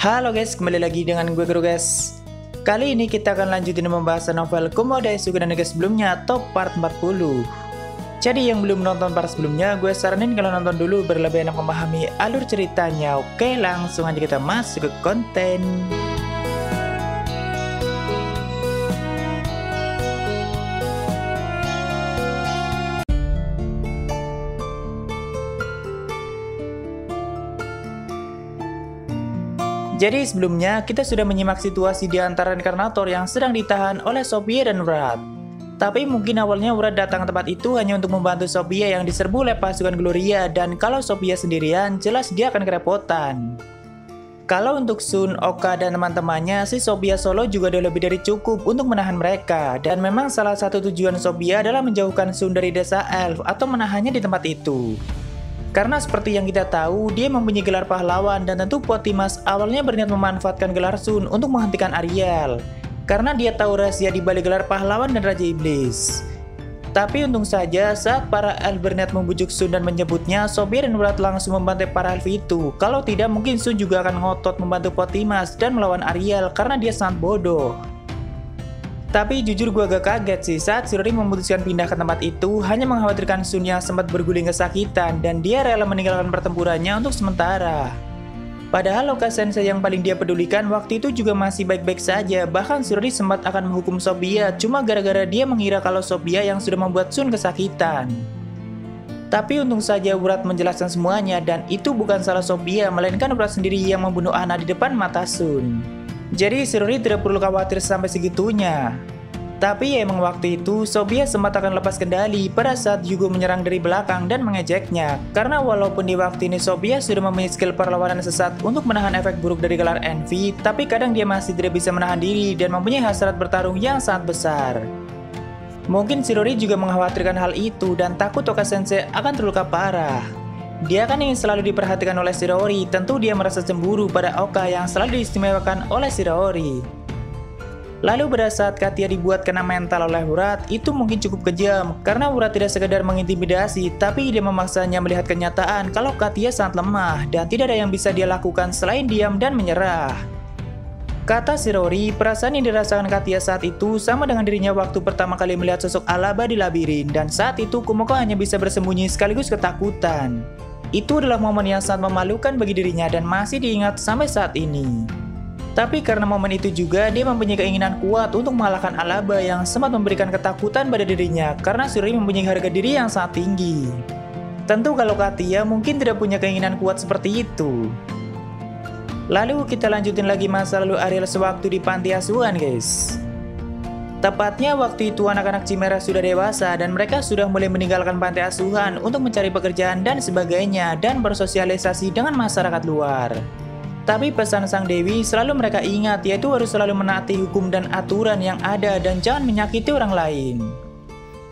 Halo guys, kembali lagi dengan gue Guru guys. Kali ini kita akan lanjutin membahas novel Komoda Eisuke dan guys sebelumnya top part 40. Jadi yang belum nonton part sebelumnya, gue saranin kalau nonton dulu biar lebih enak memahami alur ceritanya. Oke, langsung aja kita masuk ke konten. Jadi sebelumnya kita sudah menyimak situasi di antara reinkarnator yang sedang ditahan oleh Sophia dan Wrath. Tapi mungkin awalnya Wrath datang ke tempat itu hanya untuk membantu Sophia yang diserbu oleh pasukan Gloria, dan kalau Sophia sendirian jelas dia akan kerepotan. Kalau untuk Sun, Oka, dan teman-temannya, si Sophia solo juga udah lebih dari cukup untuk menahan mereka. Dan memang salah satu tujuan Sophia adalah menjauhkan Sun dari desa Elf atau menahannya di tempat itu. Karena seperti yang kita tahu, dia mempunyai gelar pahlawan dan tentu Potimas awalnya berniat memanfaatkan gelar Sun untuk menghentikan Ariel. Karena dia tahu rahasia di balik gelar pahlawan dan Raja Iblis. Tapi untung saja saat para elf berniat membujuk Sun dan menyebutnya, Sophia dan Wrath langsung membantai para elf itu. Kalau tidak mungkin Sun juga akan ngotot membantu Potimas dan melawan Ariel karena dia sangat bodoh. Tapi jujur gue agak kaget sih saat Shirori memutuskan pindah ke tempat itu hanya mengkhawatirkan Sun yang sempat berguling kesakitan dan dia rela meninggalkan pertempurannya untuk sementara. Padahal Oka Sensei yang paling dia pedulikan waktu itu juga masih baik-baik saja, bahkan Shirori sempat akan menghukum Sophia cuma gara-gara dia mengira kalau Sophia yang sudah membuat Sun kesakitan. Tapi untung saja Wrath menjelaskan semuanya dan itu bukan salah Sophia melainkan Wrath sendiri yang membunuh Ana di depan mata Sun. Jadi Shirori tidak perlu khawatir sampai segitunya. Tapi ya emang waktu itu Sophia sempat akan lepas kendali pada saat Yugo menyerang dari belakang dan mengejeknya. Karena walaupun di waktu ini Sophia sudah memiliki skill perlawanan sesat untuk menahan efek buruk dari gelar Envy, tapi kadang dia masih tidak bisa menahan diri dan mempunyai hasrat bertarung yang sangat besar. Mungkin Shirori juga mengkhawatirkan hal itu dan takut Oka Sensei akan terluka parah. Dia kan ingin selalu diperhatikan oleh Shirori, tentu dia merasa cemburu pada Oka yang selalu diistimewakan oleh Shirori. Lalu pada saat Katia dibuat kena mental oleh Wrath, itu mungkin cukup kejam, karena Wrath tidak sekedar mengintimidasi, tapi dia memaksanya melihat kenyataan kalau Katia sangat lemah, dan tidak ada yang bisa dia lakukan selain diam dan menyerah. Kata Shirori, perasaan yang dirasakan Katia saat itu sama dengan dirinya waktu pertama kali melihat sosok Alaba di labirin, dan saat itu Kumoko hanya bisa bersembunyi sekaligus ketakutan. Itu adalah momen yang sangat memalukan bagi dirinya dan masih diingat sampai saat ini. Tapi karena momen itu juga dia mempunyai keinginan kuat untuk mengalahkan Alaba yang sempat memberikan ketakutan pada dirinya karena Shirori mempunyai harga diri yang sangat tinggi. Tentu kalau Katia mungkin tidak punya keinginan kuat seperti itu. Lalu kita lanjutin lagi masa lalu Ariel sewaktu di panti asuhan guys. Tepatnya waktu itu anak-anak Chimera sudah dewasa dan mereka sudah mulai meninggalkan panti asuhan untuk mencari pekerjaan dan sebagainya dan bersosialisasi dengan masyarakat luar. Tapi pesan Sang Dewi selalu mereka ingat, yaitu harus selalu menaati hukum dan aturan yang ada dan jangan menyakiti orang lain.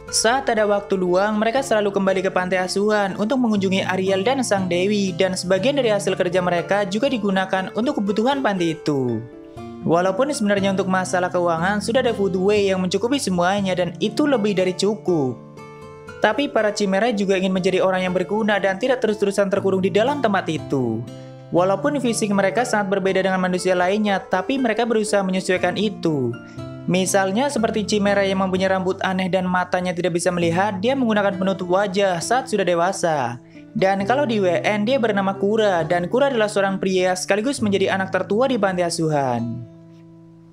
Saat ada waktu luang, mereka selalu kembali ke panti asuhan untuk mengunjungi Ariel dan Sang Dewi, dan sebagian dari hasil kerja mereka juga digunakan untuk kebutuhan panti itu. Walaupun sebenarnya untuk masalah keuangan sudah ada food way yang mencukupi semuanya dan itu lebih dari cukup. Tapi para Chimera juga ingin menjadi orang yang berguna dan tidak terus-terusan terkurung di dalam tempat itu. Walaupun fisik mereka sangat berbeda dengan manusia lainnya, tapi mereka berusaha menyesuaikan itu. Misalnya seperti Chimera yang mempunyai rambut aneh dan matanya tidak bisa melihat, dia menggunakan penutup wajah saat sudah dewasa. Dan kalau di WN dia bernama Kura, dan Kura adalah seorang pria sekaligus menjadi anak tertua di panti asuhan.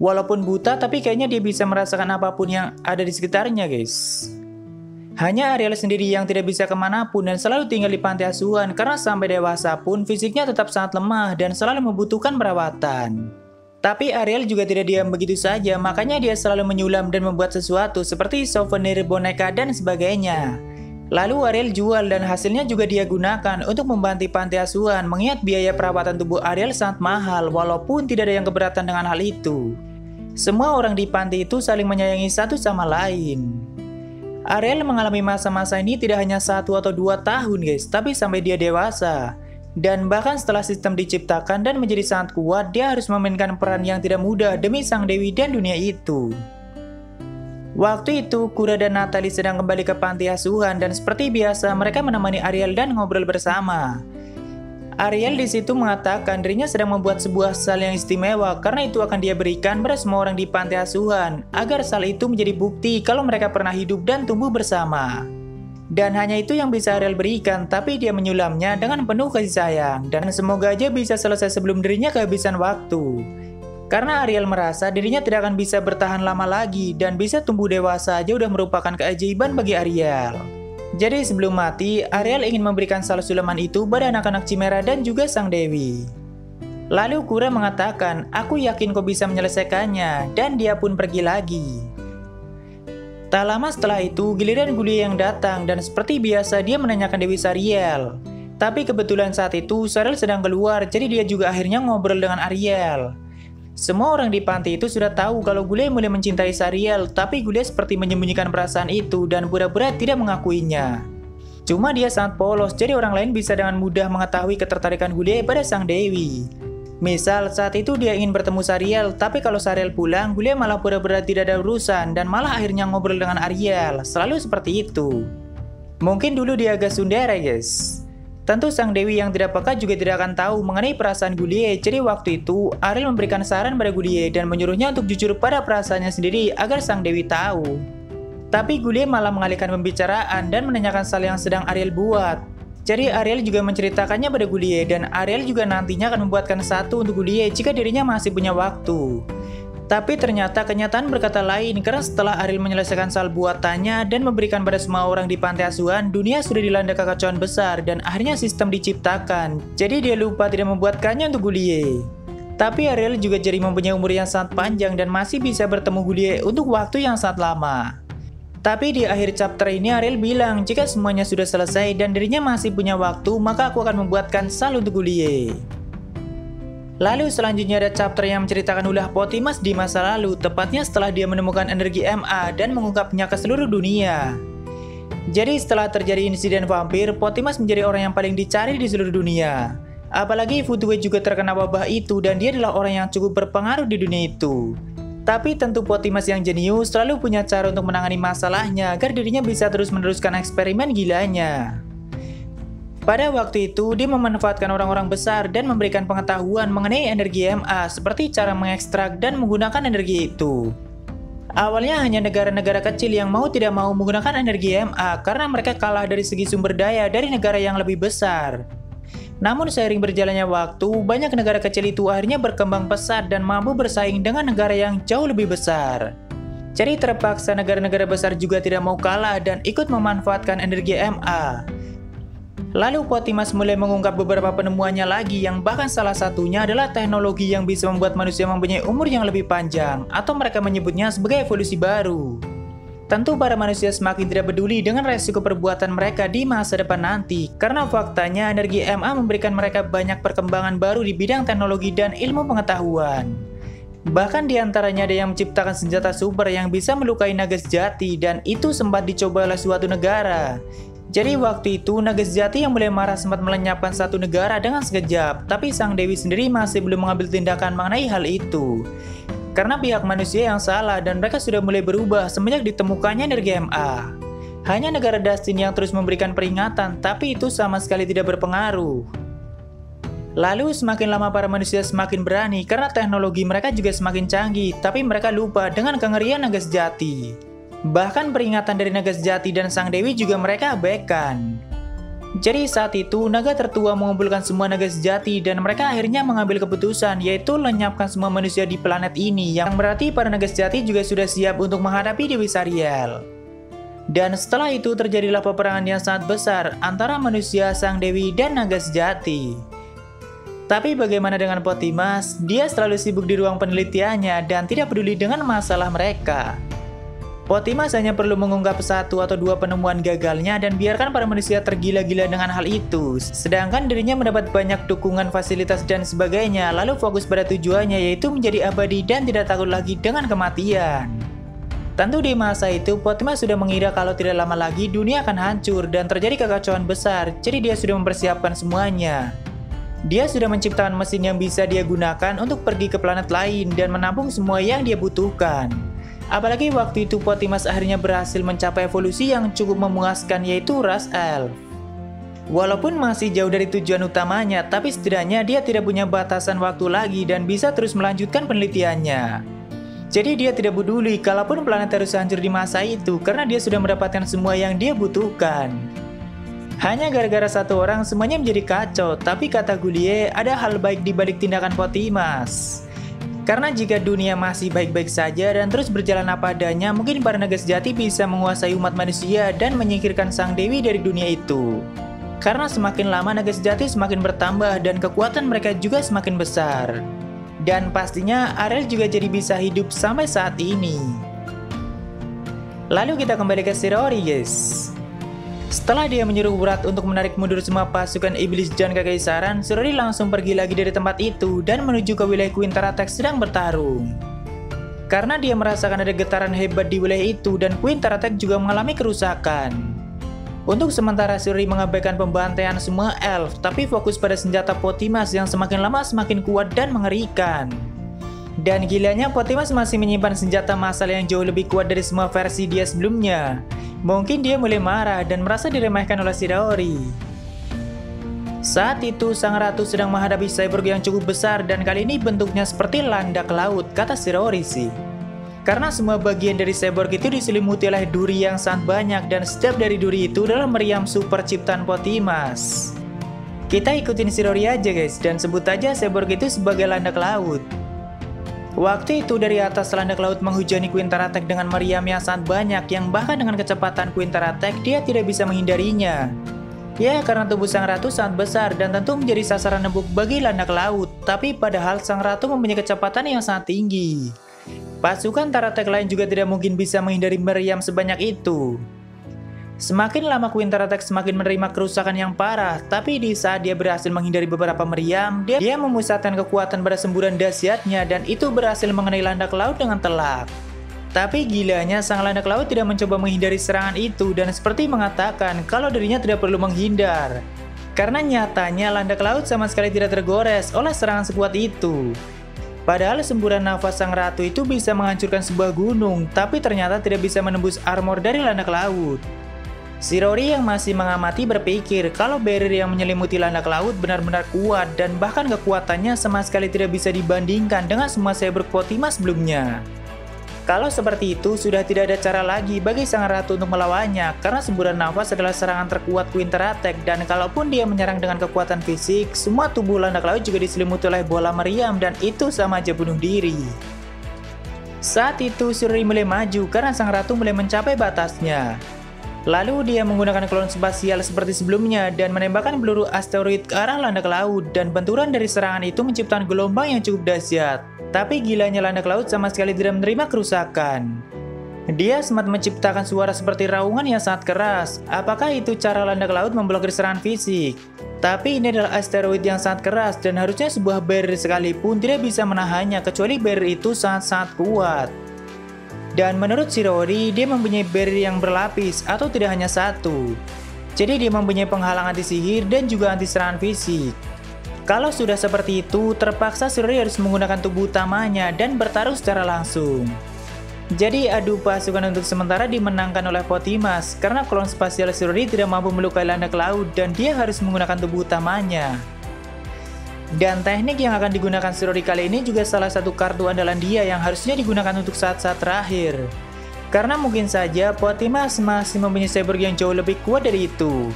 Walaupun buta, tapi kayaknya dia bisa merasakan apapun yang ada di sekitarnya guys. Hanya Ariel sendiri yang tidak bisa kemanapun dan selalu tinggal di panti asuhan karena sampai dewasa pun fisiknya tetap sangat lemah dan selalu membutuhkan perawatan. Tapi Ariel juga tidak diam begitu saja, makanya dia selalu menyulam dan membuat sesuatu seperti souvenir, boneka, dan sebagainya. Lalu Ariel jual dan hasilnya juga dia gunakan untuk membantu panti asuhan mengingat biaya perawatan tubuh Ariel sangat mahal walaupun tidak ada yang keberatan dengan hal itu. Semua orang di panti itu saling menyayangi satu sama lain. Ariel mengalami masa-masa ini tidak hanya 1 atau 2 tahun guys, tapi sampai dia dewasa. Dan bahkan setelah sistem diciptakan dan menjadi sangat kuat, dia harus memainkan peran yang tidak mudah demi Sang Dewi dan dunia itu. Waktu itu, Kura dan Natalie sedang kembali ke panti asuhan dan seperti biasa mereka menemani Ariel dan ngobrol bersama. Ariel di situ mengatakan dirinya sedang membuat sebuah sal yang istimewa karena itu akan dia berikan pada semua orang di panti asuhan agar sal itu menjadi bukti kalau mereka pernah hidup dan tumbuh bersama. Dan hanya itu yang bisa Ariel berikan, tapi dia menyulamnya dengan penuh kasih sayang dan semoga aja bisa selesai sebelum dirinya kehabisan waktu. Karena Ariel merasa dirinya tidak akan bisa bertahan lama lagi dan bisa tumbuh dewasa aja udah merupakan keajaiban bagi Ariel. Jadi sebelum mati, Ariel ingin memberikan sal sulaman itu pada anak-anak Chimera dan juga Sang Dewi. Lalu Kura mengatakan, aku yakin kau bisa menyelesaikannya, dan dia pun pergi lagi. Tak lama setelah itu, giliran Gulia yang datang dan seperti biasa dia menanyakan Dewi Sariel. Tapi kebetulan saat itu Sariel sedang keluar, jadi dia juga akhirnya ngobrol dengan Ariel. Semua orang di panti itu sudah tahu kalau Gulia mulai mencintai Sariel, tapi Gulia seperti menyembunyikan perasaan itu dan pura-pura tidak mengakuinya. Cuma dia sangat polos, jadi orang lain bisa dengan mudah mengetahui ketertarikan Gulia pada Sang Dewi. Misal saat itu dia ingin bertemu Sariel, tapi kalau Sariel pulang, Gulia malah pura-pura tidak ada urusan dan malah akhirnya ngobrol dengan Ariel. Selalu seperti itu. Mungkin dulu dia agak sundere guys. Tentu Sang Dewi yang tidak peka juga tidak akan tahu mengenai perasaan Gulia. Jadi waktu itu Ariel memberikan saran pada Gulia dan menyuruhnya untuk jujur pada perasaannya sendiri agar Sang Dewi tahu. Tapi Gulia malah mengalihkan pembicaraan dan menanyakan sal yang sedang Ariel buat. Jadi Ariel juga menceritakannya pada Gulia dan Ariel juga nantinya akan membuatkan satu untuk Gulia jika dirinya masih punya waktu. Tapi ternyata kenyataan berkata lain karena setelah Ariel menyelesaikan sal buatannya dan memberikan pada semua orang di panti asuhan, dunia sudah dilanda kekacauan besar dan akhirnya sistem diciptakan. Jadi dia lupa tidak membuatkannya untuk Gulia. Tapi Ariel juga jadi mempunyai umur yang sangat panjang dan masih bisa bertemu Gulia untuk waktu yang sangat lama. Tapi di akhir chapter ini Ariel bilang jika semuanya sudah selesai dan dirinya masih punya waktu, maka aku akan membuatkan sal untuk Gulia. Lalu selanjutnya ada chapter yang menceritakan ulah Pothimas di masa lalu, tepatnya setelah dia menemukan energi MA dan mengungkapnya ke seluruh dunia. Jadi setelah terjadi insiden vampir, Pothimas menjadi orang yang paling dicari di seluruh dunia. Apalagi Futue juga terkena wabah itu dan dia adalah orang yang cukup berpengaruh di dunia itu. Tapi tentu Pothimas yang jenius selalu punya cara untuk menangani masalahnya agar dirinya bisa terus meneruskan eksperimen gilanya. Pada waktu itu, dia memanfaatkan orang-orang besar dan memberikan pengetahuan mengenai energi MA seperti cara mengekstrak dan menggunakan energi itu. Awalnya hanya negara-negara kecil yang mau tidak mau menggunakan energi MA karena mereka kalah dari segi sumber daya dari negara yang lebih besar. Namun seiring berjalannya waktu, banyak negara kecil itu akhirnya berkembang pesat dan mampu bersaing dengan negara yang jauh lebih besar. Jadi terpaksa negara-negara besar juga tidak mau kalah dan ikut memanfaatkan energi MA. Lalu Pothimas mulai mengungkap beberapa penemuannya lagi yang bahkan salah satunya adalah teknologi yang bisa membuat manusia mempunyai umur yang lebih panjang atau mereka menyebutnya sebagai evolusi baru. Tentu para manusia semakin tidak peduli dengan resiko perbuatan mereka di masa depan nanti karena faktanya energi MA memberikan mereka banyak perkembangan baru di bidang teknologi dan ilmu pengetahuan. Bahkan diantaranya ada yang menciptakan senjata super yang bisa melukai naga sejati dan itu sempat dicoba oleh suatu negara. Jadi waktu itu naga sejati yang mulai marah sempat melenyapkan satu negara dengan sekejap, tapi Sang Dewi sendiri masih belum mengambil tindakan mengenai hal itu. Karena pihak manusia yang salah dan mereka sudah mulai berubah semenjak ditemukannya energi MA. Hanya negara Dustin yang terus memberikan peringatan, tapi itu sama sekali tidak berpengaruh. Lalu semakin lama para manusia semakin berani karena teknologi mereka juga semakin canggih, tapi mereka lupa dengan kengerian naga sejati. Bahkan peringatan dari naga sejati dan Sang Dewi juga mereka abaikan. Jadi saat itu naga tertua mengumpulkan semua naga sejati dan mereka akhirnya mengambil keputusan yaitu lenyapkan semua manusia di planet ini, yang berarti para naga sejati juga sudah siap untuk menghadapi Dewi Sariel. Dan setelah itu terjadilah peperangan yang sangat besar antara manusia, Sang Dewi, dan naga sejati. Tapi bagaimana dengan Pothimas? Dia selalu sibuk di ruang penelitiannya dan tidak peduli dengan masalah mereka. Pothimas hanya perlu mengungkap satu atau dua penemuan gagalnya dan biarkan para manusia tergila-gila dengan hal itu. Sedangkan dirinya mendapat banyak dukungan, fasilitas, dan sebagainya, lalu fokus pada tujuannya yaitu menjadi abadi dan tidak takut lagi dengan kematian. Tentu di masa itu, Pothimas sudah mengira kalau tidak lama lagi dunia akan hancur dan terjadi kekacauan besar, jadi dia sudah mempersiapkan semuanya. Dia sudah menciptakan mesin yang bisa dia gunakan untuk pergi ke planet lain dan menampung semua yang dia butuhkan. Apalagi waktu itu Pothimas akhirnya berhasil mencapai evolusi yang cukup memuaskan yaitu ras elf. Walaupun masih jauh dari tujuan utamanya, tapi setidaknya dia tidak punya batasan waktu lagi dan bisa terus melanjutkan penelitiannya. Jadi dia tidak peduli kalaupun planet harus hancur di masa itu karena dia sudah mendapatkan semua yang dia butuhkan. Hanya gara-gara satu orang semuanya menjadi kacau, tapi kata Gullier ada hal baik di balik tindakan Pothimas. Karena jika dunia masih baik-baik saja dan terus berjalan apa adanya, mungkin para naga sejati bisa menguasai umat manusia dan menyingkirkan sang dewi dari dunia itu. Karena semakin lama naga sejati semakin bertambah dan kekuatan mereka juga semakin besar. Dan pastinya Ariel juga jadi bisa hidup sampai saat ini. Lalu kita kembali ke Chirori guys. Setelah dia menyuruh Wrath untuk menarik mundur semua pasukan iblis dan kekaisaran, Chirori langsung pergi lagi dari tempat itu dan menuju ke wilayah Queen Taratek sedang bertarung. Karena dia merasakan ada getaran hebat di wilayah itu dan Queen Taratek juga mengalami kerusakan. Untuk sementara Chirori mengabaikan pembantaian semua elf, tapi fokus pada senjata Pothimas yang semakin lama semakin kuat dan mengerikan. Dan gilanya Pothimas masih menyimpan senjata massal yang jauh lebih kuat dari semua versi dia sebelumnya. Mungkin dia mulai marah dan merasa diremehkan oleh Chirori. Saat itu sang ratu sedang menghadapi cyborg yang cukup besar dan kali ini bentuknya seperti landak laut, kata Chirori sih. Karena semua bagian dari cyborg itu diselimuti oleh duri yang sangat banyak dan setiap dari duri itu adalah meriam super ciptaan Pothimas. Kita ikutin Chirori aja guys dan sebut aja cyborg itu sebagai landak laut. Waktu itu dari atas landak laut menghujani Queen Taratek dengan meriam yang sangat banyak yang bahkan dengan kecepatan Queen Taratek dia tidak bisa menghindarinya. Ya karena tubuh sang ratu sangat besar dan tentu menjadi sasaran empuk bagi landak laut, tapi padahal sang ratu mempunyai kecepatan yang sangat tinggi. Pasukan Taratek lain juga tidak mungkin bisa menghindari meriam sebanyak itu. Semakin lama Queen Taratek semakin menerima kerusakan yang parah, tapi di saat dia berhasil menghindari beberapa meriam, dia memusatkan kekuatan pada semburan dahsyatnya dan itu berhasil mengenai landak laut dengan telak. Tapi gilanya sang landak laut tidak mencoba menghindari serangan itu dan seperti mengatakan kalau dirinya tidak perlu menghindar. Karena nyatanya landak laut sama sekali tidak tergores oleh serangan sekuat itu. Padahal semburan nafas sang ratu itu bisa menghancurkan sebuah gunung, tapi ternyata tidak bisa menembus armor dari landak laut. Chirori yang masih mengamati berpikir kalau barrier yang menyelimuti landak laut benar-benar kuat dan bahkan kekuatannya sama sekali tidak bisa dibandingkan dengan semua cyborg Pothimas sebelumnya. Kalau seperti itu, sudah tidak ada cara lagi bagi sang ratu untuk melawannya karena semburan nafas adalah serangan terkuat Queen Taratek dan kalaupun dia menyerang dengan kekuatan fisik, semua tubuh landak laut juga diselimuti oleh bola meriam dan itu sama aja bunuh diri. Saat itu Chirori mulai maju karena sang ratu mulai mencapai batasnya. Lalu dia menggunakan klon spasial seperti sebelumnya dan menembakkan peluru asteroid ke arah landak laut dan benturan dari serangan itu menciptakan gelombang yang cukup dahsyat. Tapi gilanya landak laut sama sekali tidak menerima kerusakan. Dia sempat menciptakan suara seperti raungan yang sangat keras. Apakah itu cara landak laut memblokir serangan fisik? Tapi ini adalah asteroid yang sangat keras dan harusnya sebuah barrier sekalipun tidak bisa menahannya kecuali barrier itu sangat-sangat kuat. Dan menurut Chirori, dia mempunyai barrier yang berlapis atau tidak hanya satu. Jadi dia mempunyai penghalang anti sihir dan juga anti serangan fisik. Kalau sudah seperti itu, terpaksa Chirori harus menggunakan tubuh utamanya dan bertaruh secara langsung. Jadi adu pasukan untuk sementara dimenangkan oleh Pothimas karena klon spasial Chirori tidak mampu melukai landak laut dan dia harus menggunakan tubuh utamanya. Dan teknik yang akan digunakan Chirori kali ini juga salah satu kartu andalan dia yang harusnya digunakan untuk saat-saat terakhir. Karena mungkin saja Pothimas masih mempunyai cyborg yang jauh lebih kuat dari itu.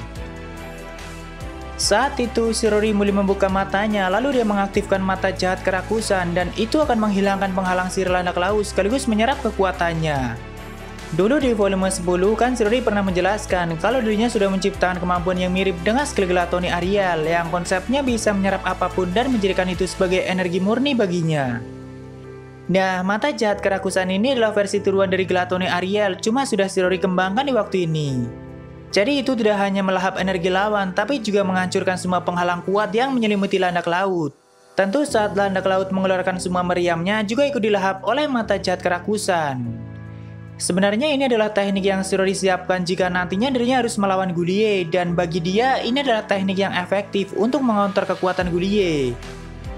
Saat itu Chirori mulai membuka matanya lalu dia mengaktifkan mata jahat kerakusan dan itu akan menghilangkan penghalang sihir landak laut sekaligus menyerap kekuatannya. Dulu di volume 10 kan Chirori pernah menjelaskan kalau dirinya sudah menciptakan kemampuan yang mirip dengan skill Gluttony Ariel yang konsepnya bisa menyerap apapun dan menjadikan itu sebagai energi murni baginya. Nah, mata jahat kerakusan ini adalah versi turunan dari Gluttony Ariel cuma sudah Chirori kembangkan di waktu ini. Jadi itu tidak hanya melahap energi lawan, tapi juga menghancurkan semua penghalang kuat yang menyelimuti landak laut. Tentu saat landak laut mengeluarkan semua meriamnya juga ikut dilahap oleh mata jahat kerakusan. Sebenarnya ini adalah teknik yang Chirori siapkan jika nantinya dirinya harus melawan Gullier, dan bagi dia ini adalah teknik yang efektif untuk mengonter kekuatan Gullier.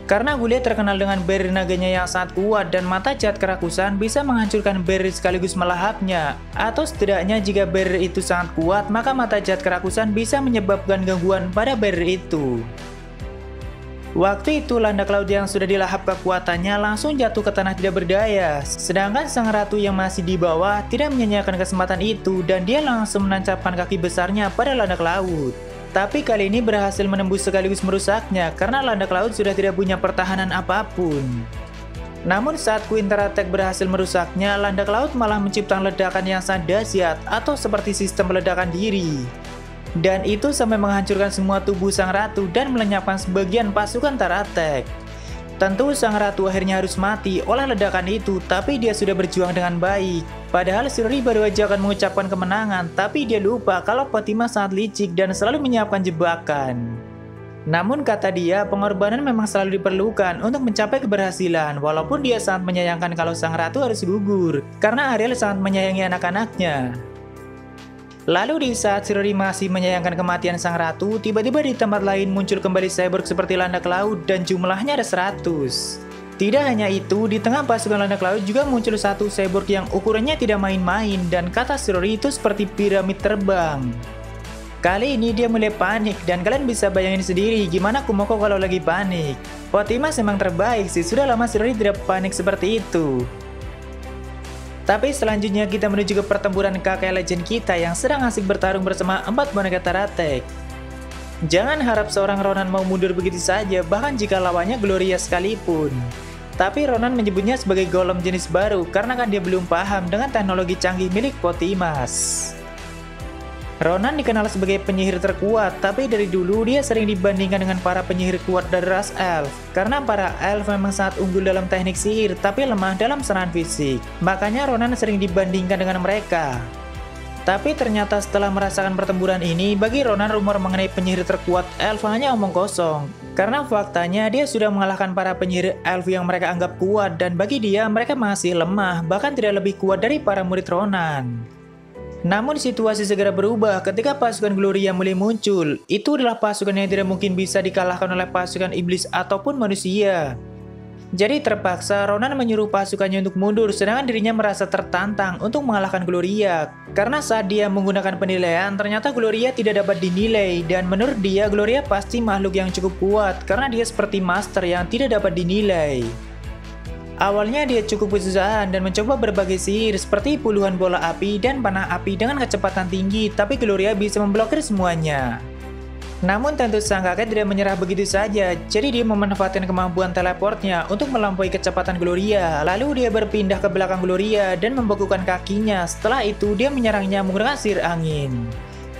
Karena Gulia terkenal dengan barrier naganya yang sangat kuat dan mata jahat kerakusan bisa menghancurkan barrier sekaligus melahapnya. Atau setidaknya jika barrier itu sangat kuat, maka mata jahat kerakusan bisa menyebabkan gangguan pada barrier itu. Waktu itu landak laut yang sudah dilahap kekuatannya langsung jatuh ke tanah tidak berdaya. Sedangkan sang ratu yang masih di bawah tidak menyanyiakan kesempatan itu dan dia langsung menancapkan kaki besarnya pada landak laut. Tapi kali ini berhasil menembus sekaligus merusaknya karena landak laut sudah tidak punya pertahanan apapun. Namun saat Quinter Attack berhasil merusaknya, landak laut malah menciptakan ledakan yang sangat dahsyat atau seperti sistem ledakan diri. Dan itu sampai menghancurkan semua tubuh sang ratu dan melenyapkan sebagian pasukan Taratek. Tentu sang ratu akhirnya harus mati oleh ledakan itu, tapi dia sudah berjuang dengan baik. Padahal Shirori baru aja akan mengucapkan kemenangan, tapi dia lupa kalau Fatima sangat licik dan selalu menyiapkan jebakan. Namun kata dia, pengorbanan memang selalu diperlukan untuk mencapai keberhasilan, walaupun dia sangat menyayangkan kalau sang ratu harus gugur, karena Ariel sangat menyayangi anak-anaknya. Lalu di saat Shirori masih menyayangkan kematian sang ratu, tiba-tiba di tempat lain muncul kembali cyborg seperti landak laut dan jumlahnya ada 100. Tidak hanya itu, di tengah pasukan landak laut juga muncul satu cyborg yang ukurannya tidak main-main dan kata Shirori itu seperti piramid terbang. Kali ini dia mulai panik dan kalian bisa bayangin sendiri gimana Kumoko kalau lagi panik. Fatima memang terbaik sih, sudah lama Shirori tidak panik seperti itu. Tapi selanjutnya kita menuju ke pertempuran kakek legend kita yang sedang asik bertarung bersama 4 boneka Taratek. Jangan harap seorang Ronan mau mundur begitu saja, bahkan jika lawannya Gloria sekalipun. Tapi Ronan menyebutnya sebagai golem jenis baru karena kan dia belum paham dengan teknologi canggih milik Potimas. Ronan dikenal sebagai penyihir terkuat, tapi dari dulu dia sering dibandingkan dengan para penyihir kuat dari ras elf. Karena para elf memang sangat unggul dalam teknik sihir, tapi lemah dalam serangan fisik. Makanya Ronan sering dibandingkan dengan mereka. Tapi ternyata setelah merasakan pertempuran ini, bagi Ronan rumor mengenai penyihir terkuat elf hanya omong kosong. Karena faktanya dia sudah mengalahkan para penyihir elf yang mereka anggap kuat, dan bagi dia mereka masih lemah, bahkan tidak lebih kuat dari para murid Ronan. Namun situasi segera berubah ketika pasukan Gloria mulai muncul. Itu adalah pasukan yang tidak mungkin bisa dikalahkan oleh pasukan iblis ataupun manusia. Jadi terpaksa Ronan menyuruh pasukannya untuk mundur, sedangkan dirinya merasa tertantang untuk mengalahkan Gloria. Karena saat dia menggunakan penilaian, ternyata Gloria tidak dapat dinilai. Dan menurut dia, Gloria pasti makhluk yang cukup kuat karena dia seperti master yang tidak dapat dinilai. Awalnya dia cukup kesusahan dan mencoba berbagai sihir seperti puluhan bola api dan panah api dengan kecepatan tinggi, tapi Gloria bisa memblokir semuanya. Namun tentu sang kakek tidak menyerah begitu saja, jadi dia memanfaatkan kemampuan teleportnya untuk melampaui kecepatan Gloria. Lalu dia berpindah ke belakang Gloria dan membekukan kakinya, setelah itu dia menyerangnya menggunakan sihir angin.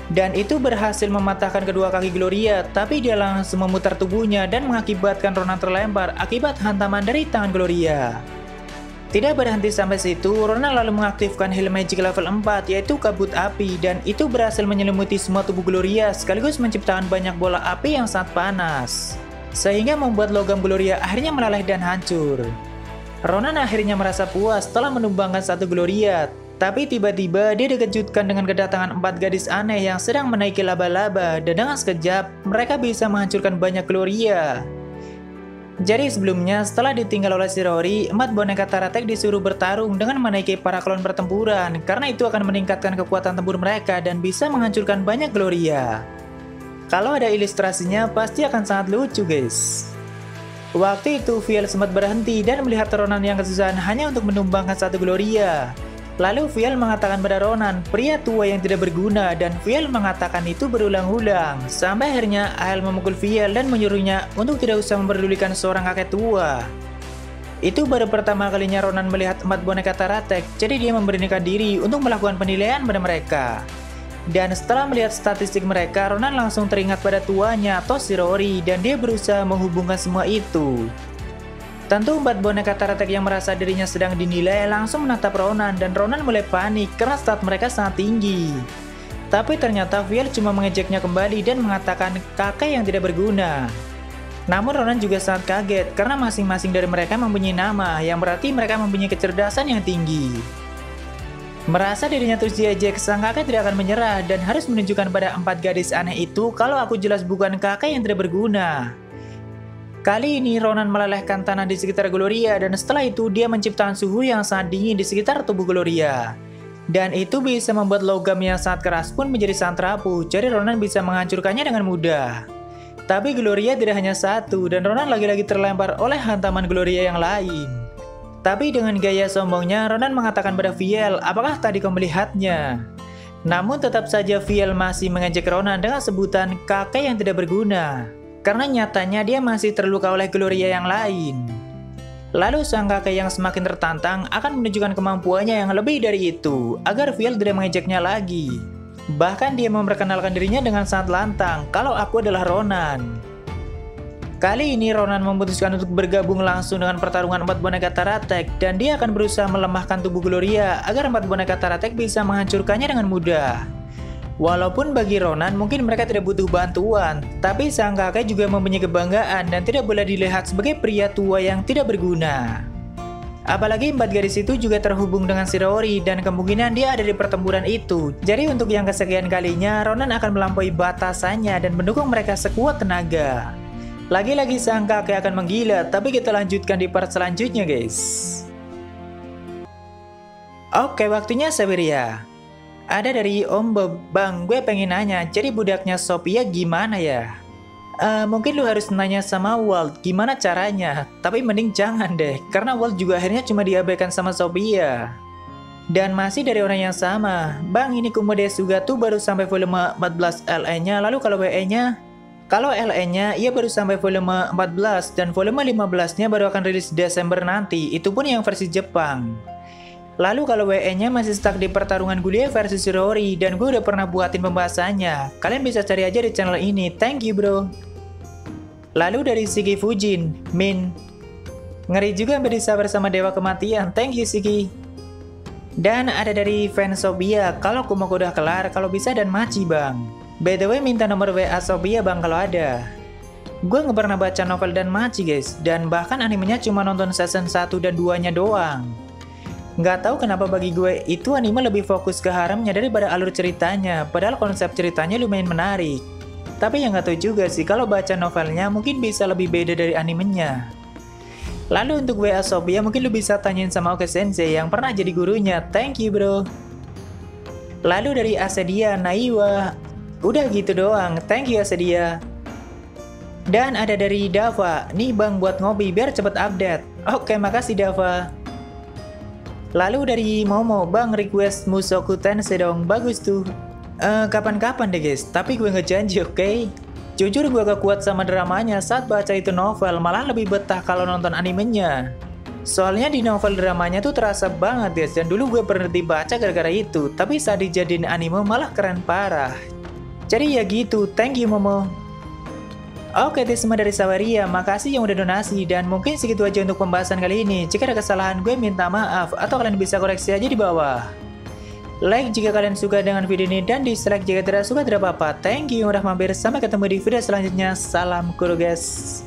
Dan itu berhasil mematahkan kedua kaki Gloria, tapi dia langsung memutar tubuhnya dan mengakibatkan Ronan terlempar akibat hantaman dari tangan Gloria. Tidak berhenti sampai situ, Ronan lalu mengaktifkan Heal Magic level 4 yaitu kabut api, dan itu berhasil menyelimuti semua tubuh Gloria sekaligus menciptakan banyak bola api yang sangat panas. Sehingga membuat logam Gloria akhirnya meleleh dan hancur. Ronan akhirnya merasa puas setelah menumbangkan satu Gloria. Tapi tiba-tiba dia dikejutkan dengan kedatangan 4 gadis aneh yang sedang menaiki laba-laba, dan dengan sekejap mereka bisa menghancurkan banyak Gloria. Jadi sebelumnya setelah ditinggal oleh Shirori, 4 boneka Taratek disuruh bertarung dengan menaiki para klon pertempuran karena itu akan meningkatkan kekuatan tempur mereka dan bisa menghancurkan banyak Gloria. Kalau ada ilustrasinya pasti akan sangat lucu guys. Waktu itu Viel sempat berhenti dan melihat Ronan yang kesusahan hanya untuk menumbangkan satu Gloria. Lalu Viel mengatakan pada Ronan, pria tua yang tidak berguna, dan Viel mengatakan itu berulang-ulang. Sampai akhirnya Ael memukul Viel dan menyuruhnya untuk tidak usah memperdulikan seorang kakek tua. Itu baru pertama kalinya Ronan melihat 4 boneka Taratek, jadi dia memberanikan diri untuk melakukan penilaian pada mereka. Dan setelah melihat statistik mereka, Ronan langsung teringat pada tuanya atau Shirori, dan dia berusaha menghubungkan semua itu. Tentu 4 boneka Taratek yang merasa dirinya sedang dinilai langsung menatap Ronan, dan Ronan mulai panik karena stat mereka sangat tinggi. Tapi ternyata Viel cuma mengejeknya kembali dan mengatakan kakek yang tidak berguna. Namun Ronan juga sangat kaget karena masing-masing dari mereka mempunyai nama, yang berarti mereka mempunyai kecerdasan yang tinggi. Merasa dirinya terus diejek, sang kakek tidak akan menyerah dan harus menunjukkan pada 4 gadis aneh itu kalau aku jelas bukan kakek yang tidak berguna. Kali ini Ronan melelehkan tanah di sekitar Gloria dan setelah itu dia menciptakan suhu yang sangat dingin di sekitar tubuh Gloria. Dan itu bisa membuat logam yang sangat keras pun menjadi sangat rapuh, jadi Ronan bisa menghancurkannya dengan mudah. Tapi Gloria tidak hanya satu dan Ronan lagi-lagi terlempar oleh hantaman Gloria yang lain. Tapi dengan gaya sombongnya Ronan mengatakan pada Viel, apakah tadi kau melihatnya? Namun tetap saja Viel masih mengejek Ronan dengan sebutan kakek yang tidak berguna. Karena nyatanya dia masih terluka oleh Gloria yang lain. Lalu sang kakek yang semakin tertantang akan menunjukkan kemampuannya yang lebih dari itu, agar Viel tidak mengejeknya lagi. Bahkan dia memperkenalkan dirinya dengan sangat lantang, kalau aku adalah Ronan. Kali ini Ronan memutuskan untuk bergabung langsung dengan pertarungan 4 boneka Taratek, dan dia akan berusaha melemahkan tubuh Gloria agar 4 boneka Taratek bisa menghancurkannya dengan mudah. Walaupun bagi Ronan mungkin mereka tidak butuh bantuan, tapi sang kakek juga mempunyai kebanggaan dan tidak boleh dilihat sebagai pria tua yang tidak berguna. Apalagi 4 garis itu juga terhubung dengan Shirori dan kemungkinan dia ada di pertempuran itu. Jadi untuk yang kesekian kalinya Ronan akan melampaui batasannya dan mendukung mereka sekuat tenaga. Lagi-lagi sang kakek akan menggila, tapi kita lanjutkan di part selanjutnya guys. Oke, waktunya Saweria. Ada dari Om Bob, bang gue pengen nanya, jadi budaknya Sophia gimana ya? Mungkin lu harus nanya sama Walt gimana caranya, tapi mending jangan deh, karena Walt juga akhirnya cuma diabaikan sama Sophia. Dan masih dari orang yang sama, bang ini Kumo Desuga tuh baru sampai volume 14 LE-nya, lalu kalau WE-nya? Kalau LE-nya, ia baru sampai volume 14, dan volume 15-nya baru akan rilis Desember nanti, itu pun yang versi Jepang. Lalu kalau WE-nya masih stuck di pertarungan Gulia versus Shirori dan gue udah pernah buatin pembahasannya. Kalian bisa cari aja di channel ini. Thank you bro. Lalu dari Shiki Fujin, Min. Ngeri juga hampir disabar sama Dewa Kematian. Thank you Shiki. Dan ada dari fans Sophia, kalau Kumoko udah kelar, kalau bisa dan Machi bang. By the way minta nomor WA Sophia bang kalau ada. Gue nggak pernah baca novel dan Machi guys, dan bahkan animenya cuma nonton season 1 dan 2-nya doang. Nggak tahu kenapa bagi gue itu anime lebih fokus ke haremnya daripada alur ceritanya, padahal konsep ceritanya lumayan menarik. Tapi yang nggak tahu juga sih kalau baca novelnya mungkin bisa lebih beda dari animenya. Lalu untuk WA Sophia mungkin lu bisa tanyain sama Oke Sensei yang pernah jadi gurunya. Thank you bro. Lalu dari Asedia Naiwa, udah gitu doang. Thank you Asedia. Dan ada dari Dava, nih bang buat ngopi biar cepet update. Oke makasih Dava. Lalu dari Momo, bang request Mushoku Tensei dong, bagus tuh. Kapan-kapan deh guys, tapi gue nggak janji oke? Jujur gue gak kuat sama dramanya saat baca itu novel, malah lebih betah kalau nonton animenya. Soalnya di novel dramanya tuh terasa banget guys, dan dulu gue pernah dibaca gara-gara itu, tapi saat dijadiin anime malah keren parah. Jadi ya gitu, thank you Momo. Oke, itu semua dari Saweria, makasih yang udah donasi, dan mungkin segitu aja untuk pembahasan kali ini. Jika ada kesalahan gue minta maaf, atau kalian bisa koreksi aja di bawah. Like jika kalian suka dengan video ini, dan dislike jika tidak suka tidak apa-apa. Thank you yang udah mampir, sampai ketemu di video selanjutnya. Salam kuru guys.